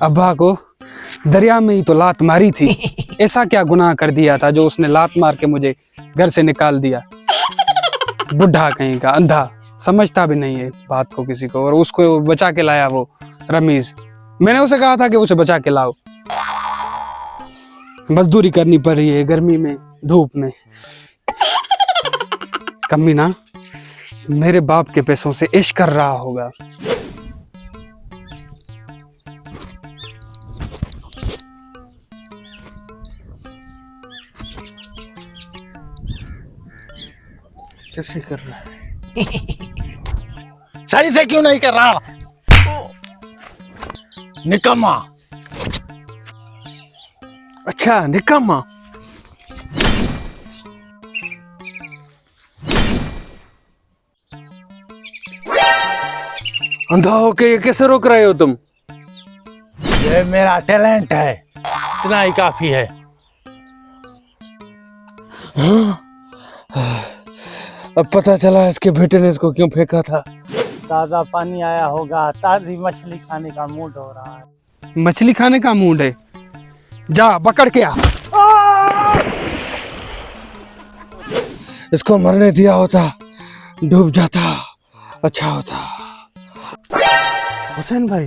अब्बा को दरिया में ही तो लात मारी थी। ऐसा क्या गुनाह कर दिया था जो उसने लात मार के मुझे घर से निकाल दिया। बुढ़ा कहीं का, अंधा, समझता भी नहीं है बात को किसी को। और उसको बचा के लाया वो रमीज। मैंने उसे कहा था कि उसे बचा के लाओ। मजदूरी करनी पड़ रही है गर्मी में, धूप में। कमी ना मेरे बाप के पैसों से ऐश कर रहा होगा। कैसे कर रहा है? सही से क्यों नहीं कर रहा? निकम्मा। अच्छा, निकम्मा। अंधा होके ये कैसे रोक रहे हो तुम? ये मेरा टैलेंट है, इतना ही काफी है। अब पता चला इसके बेटे ने इसको क्यों फेंका था। ताजा पानी आया होगा, ताजी मछली खाने का मूड हो रहा है। मछली खाने का मूड है? जा पकड़ के आ। इसको मरने दिया होता, डूब जाता, अच्छा होता। हुसैन भाई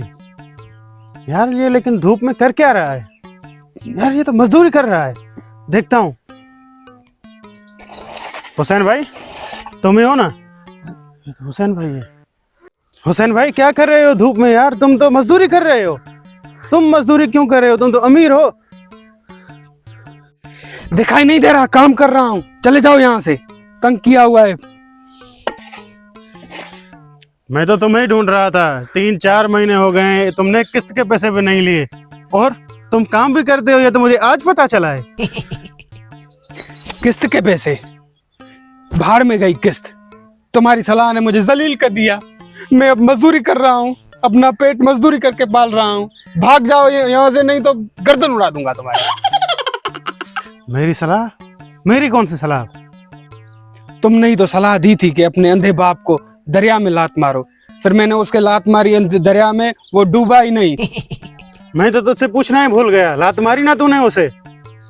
यार, ये लेकिन धूप में कर क्या रहा है यार? ये तो मजदूरी कर रहा है, देखता हूँ। हुसैन भाई तुम ही हो ना? ये तो हुसैन भाई है। हुसैन भाई क्या कर रहे हो धूप में यार? तुम तो मजदूरी कर रहे हो। तुम मजदूरी क्यों कर रहे हो? तुम तो अमीर हो। दिखाई नहीं दे रहा? काम कर रहा हूँ, चले जाओ यहाँ से, तंग किया हुआ है। मैं तो तुम्हें ही ढूंढ रहा था, 3-4 महीने हो गए, तुमने किस्त के पैसे भी नहीं लिए और तुम काम भी करते हो, ये तो मुझे आज पता चला है। किस्त के पैसे? भाड़ में गई किस्त। तुम्हारी सलाह ने मुझे जलील कर दिया। मैं अब मजदूरी कर रहा हूँ, अपना पेट मजदूरी करके पाल रहा हूँ। भाग जाओ यहाँ से, नहीं तो गर्दन उड़ा दूंगा तुम्हारी। मेरी सलाह? मेरी कौन सी सलाह? तुमने ही तो सलाह दी थी कि अपने अंधे बाप को दरिया में लात मारो। फिर मैंने उसके लात मारी दरिया में, वो डूबा ही नहीं। मैं तो तुझसे पूछना ही भूल गया, लात मारी ना तूने उसे?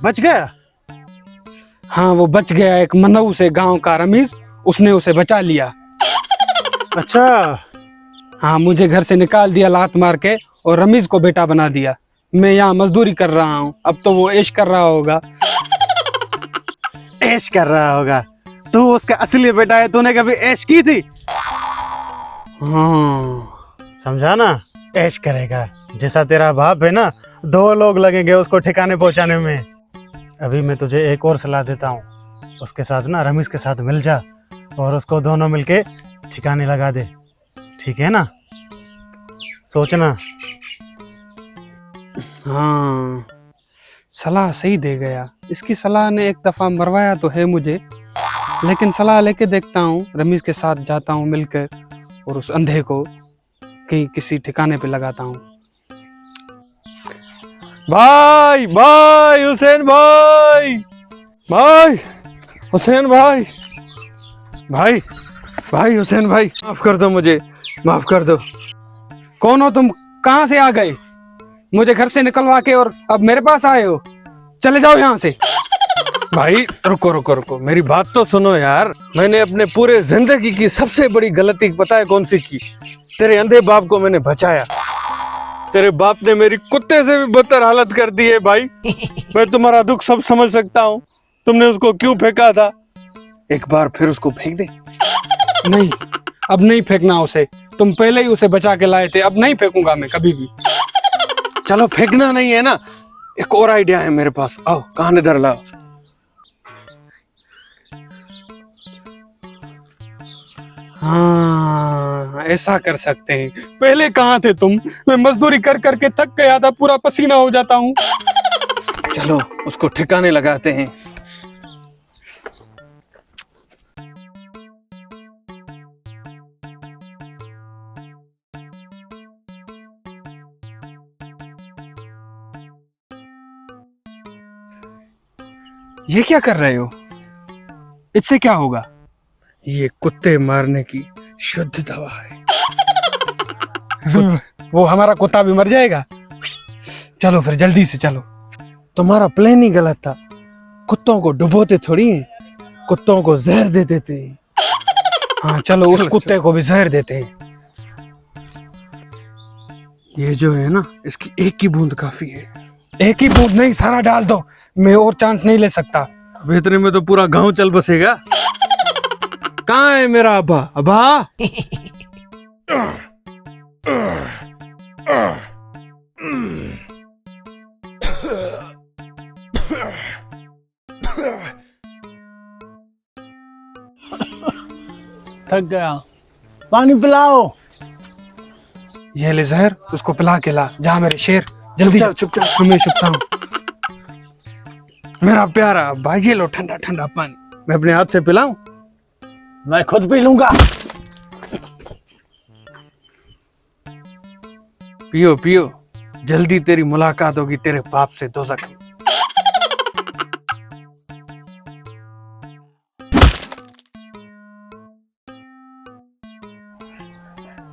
बच गया? हाँ, वो बच गया। एक मनऊ से गांव का रमीज, उसने उसे बचा लिया। अच्छा। हाँ, मुझे घर से निकाल दिया लात मार के और रमीज को बेटा बना दिया। मैं यहाँ मजदूरी कर रहा हूँ, अब तो वो ऐश कर रहा होगा। ऐश कर रहा होगा? तू उसका असली बेटा है, तूने कभी ऐश की थी? हाँ, समझा ना? ऐश करेगा जैसा तेरा बाप है ना, 2 लोग लगेंगे उसको ठिकाने पहुंचाने में। अभी मैं तुझे एक और सलाह देता हूँ, उसके साथ ना रमीज के साथ मिल जा और उसको दोनों मिलके ठिकाने लगा दे, ठीक है ना? सोचना। हाँ, सलाह सही दे गया। इसकी सलाह ने एक दफा मरवाया तो है मुझे, लेकिन सलाह लेके देखता हूँ। रमीज के साथ जाता हूँ मिलकर और उस अंधे को कहीं किसी ठिकाने पे लगाता हूँ। भाई भाई, हुसैन भाई, भाई हुसैन भाई, भाई भाई हुसैन भाई, माफ कर दो मुझे, माफ कर दो। कौन हो तुम? कहाँ से आ गए? मुझे घर से निकलवा के और अब मेरे पास आए हो? चले जाओ यहाँ से। भाई रुको रुको रुको, मेरी बात तो सुनो यार। मैंने अपने पूरे जिंदगी की सबसे बड़ी गलती पता है कौन सी की? तेरे अंधे बाप को मैंने बचाया। तेरे बाप ने मेरी कुत्ते से भी बदतर हालत कर दी है भाई। मैं तुम्हारा दुख सब समझ सकता हूँ। तुमने उसको क्यों फेंका था? एक बार फिर उसको फेंक दे। नहीं, अब नहीं फेंकना उसे। तुम पहले ही उसे बचा के लाए थे, अब नहीं फेंकूंगा मैं कभी भी। चलो फेंकना नहीं है ना, एक और आइडिया है मेरे पास। आओ कहानी इधर लाओ। हाँ, ऐसा कर सकते हैं। पहले कहाँ थे तुम? मैं मजदूरी कर करके थक गया था, पूरा पसीना हो जाता हूँ। चलो उसको ठिकाने लगाते हैं। ये क्या कर रहे हो? इससे क्या होगा? ये कुत्ते मारने की शुद्ध दवा है। वो हमारा कुत्ता भी मर जाएगा। चलो फिर जल्दी से चलो। तुम्हारा प्लान ही गलत था। कुत्तों को डुबोते थोड़ी हैं, कुत्तों को जहर दे देते हैं। हाँ चलो, उस कुत्ते को भी जहर देते हैं। ये जो है ना, इसकी एक ही बूंद काफी है। एक ही बूंद नहीं, सारा डाल दो। मैं और चांस नहीं ले सकता। अब इतने में तो पूरा गांव चल बसेगा। कहाँ है मेरा अब्बा? अब्बा थक गया, पानी पिलाओ। ये ले जहर, उसको पिला के ला। जा मेरे शेर, जल्दी। चुप मैं छुपता हूँ। मेरा प्यारा अब्बा, ये लो ठंडा ठंडा पानी। मैं अपने हाथ से पिलाऊं? मैं खुद पी लूंगा। पियो पियो, जल्दी तेरी मुलाकात होगी तेरे बाप से दोज़ख में।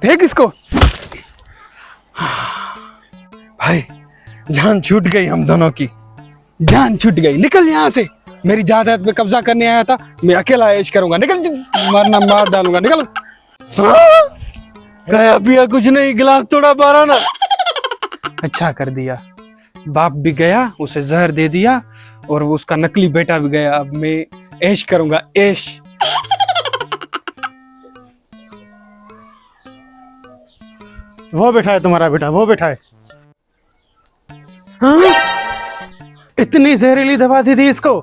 फेंक इसको। भाई जान छूट गई, हम दोनों की जान छूट गई। निकल यहाँ से। मेरी जायदाद पे कब्जा करने आया था, मैं अकेला ऐश करूंगा। निकल, मारना मार डालूंगा। निकल। गया पिया कुछ नहीं, गिलास तोड़ा बारह ना। अच्छा कर दिया, बाप भी गया, उसे जहर दे दिया, और उसका नकली बेटा भी गया। अब मैं ऐश करूंगा, ऐश। वो बैठा है तुम्हारा बेटा, वो बैठा है। हाँ? इतनी जहरीली दवा दी थी इसको,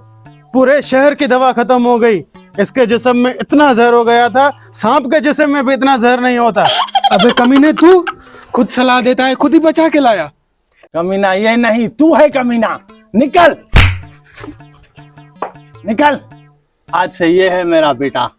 पूरे शहर की दवा खत्म हो गई। इसके जिस्म में इतना जहर हो गया था, सांप के जिस्म में भी इतना जहर नहीं होता। अबे कमीने, तू खुद सलाह देता है, खुद ही बचा के लाया। कमीना ये नहीं, तू है कमीना। निकल निकल, आज से ये है मेरा बेटा।